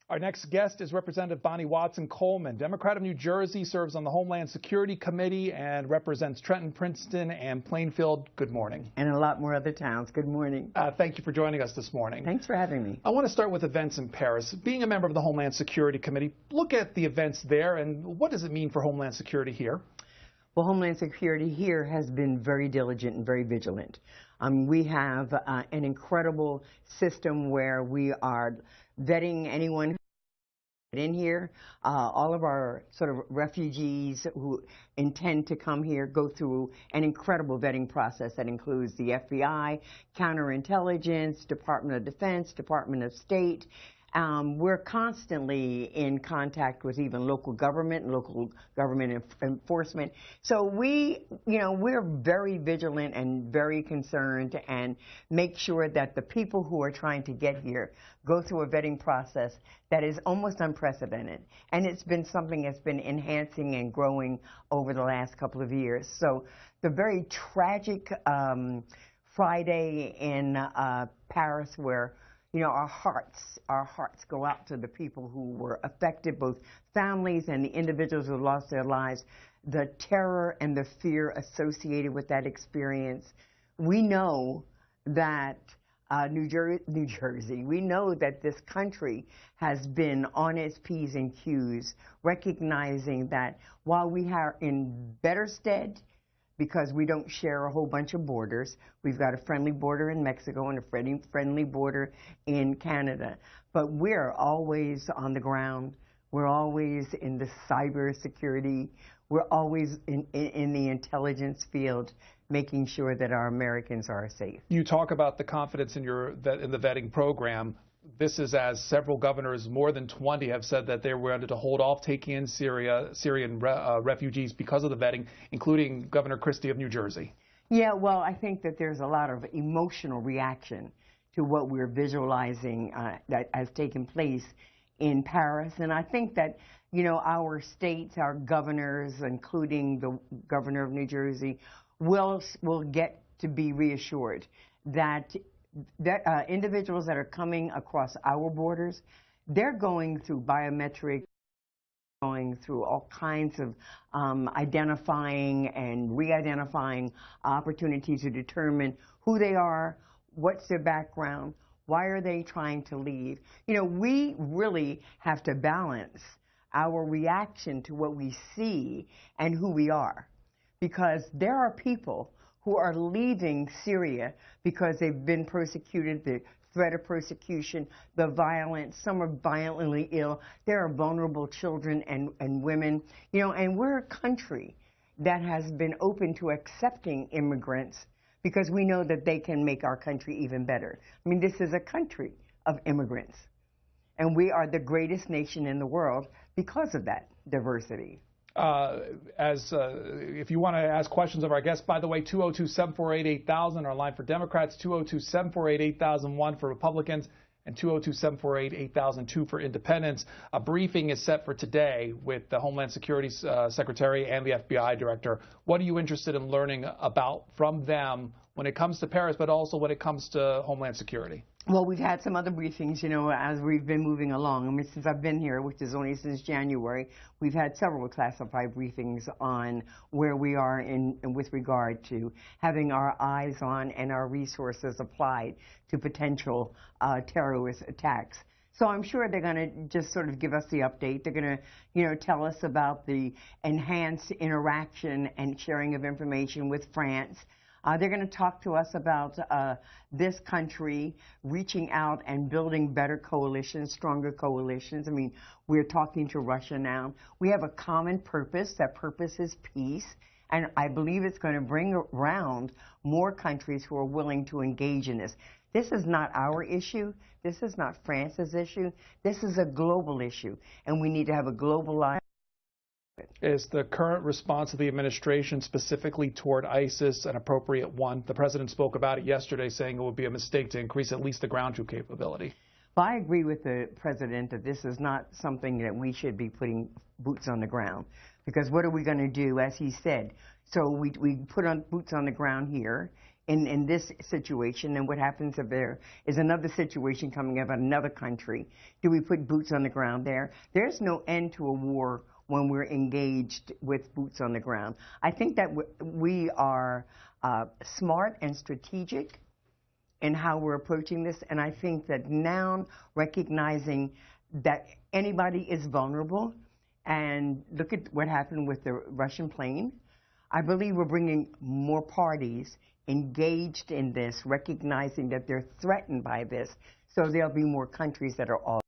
Our next guest is Representative Watson Coleman, Democrat of New Jersey, serves on the Homeland Security Committee and represents Trenton, Princeton, and Plainfield. Good morning. And a lot more other towns. Good morning. Thank you for joining us this morning. Thanks for having me. I want to start with events in Paris. Being a member of the Homeland Security Committee, look at the events there and what does it mean for Homeland Security here? Well, Homeland Security here has been very diligent and very vigilant. We have an incredible system where we are vetting anyone in here. All of our sort of refugees who intend to come here go through an incredible vetting process that includes the FBI, counterintelligence, Department of Defense, Department of State. We're constantly in contact with even local government and local government enforcement. So we're very vigilant and very concerned and make sure that the people who are trying to get here go through a vetting process that is almost unprecedented. And it's been something that's been enhancing and growing over the last couple of years. So the very tragic Friday in Paris where our hearts go out to the people who were affected, both families and the individuals who lost their lives, the terror and the fear associated with that experience. We know that New Jersey, we know that this country has been on its P's and Q's, recognizing that while we are in better stead, because we don't share a whole bunch of borders. We've got a friendly border in Mexico and a friendly border in Canada. But we're always on the ground. We're always in the cyber security. We're always in the intelligence field, making sure that our Americans are safe. You talk about the confidence in the vetting program. This is as several governors, more than 20, have said that they were to hold off taking in Syrian refugees because of the vetting, including Governor Christie of New Jersey. Yeah, well, I think that there's a lot of emotional reaction to what we're visualizing that has taken place in Paris. And I think that, our states, our governors, including the governor of New Jersey, will get to be reassured that individuals that are coming across our borders, they're going through biometric, going through all kinds of identifying and re-identifying opportunities to determine who they are, what's their background, why are they trying to leave. We really have to balance our reaction to what we see and who we are, because there are people who are leaving Syria because they've been persecuted, the threat of persecution, the violence, some are violently ill, there are vulnerable children and women, and we're a country that has been open to accepting immigrants because we know that they can make our country even better. I mean, this is a country of immigrants, and we are the greatest nation in the world because of that diversity. If you want to ask questions of our guests, by the way, 202-748-8000, our line for Democrats, 202-748-8001 for Republicans, and 202-748-8002 for Independents. A briefing is set for today with the Homeland Security Secretary and the FBI Director. What are you interested in learning about from them when it comes to Paris, but also when it comes to Homeland Security? Well, we've had some other briefings, as we've been moving along. I mean, since I've been here, which is only since January, we've had several classified briefings on where we are with regard to having our eyes on and our resources applied to potential terrorist attacks. So I'm sure they're going to just sort of give us the update. They're going to, tell us about the enhanced interaction and sharing of information with France. They're going to talk to us about this country reaching out and building better coalitions, stronger coalitions. I mean, we're talking to Russia now. We have a common purpose. That purpose is peace. And I believe it's going to bring around more countries who are willing to engage in this. This is not our issue. This is not France's issue. This is a global issue. And we need to have a globalized. Is the current response of the administration specifically toward ISIS an appropriate one? The president spoke about it yesterday, saying it would be a mistake to increase at least the ground troop capability. Well, I agree with the president that this is not something that we should be putting boots on the ground, because what are we going to do, as he said? So we put on boots on the ground here in this situation, and what happens if there is another situation coming up in another country? Do we put boots on the ground there? There's no end to a war when we're engaged with boots on the ground. I think that we are smart and strategic in how we're approaching this, and I think that now recognizing that anybody is vulnerable, and look at what happened with the Russian plane, I believe we're bringing more parties engaged in this, recognizing that they're threatened by this, so there'll be more countries that are all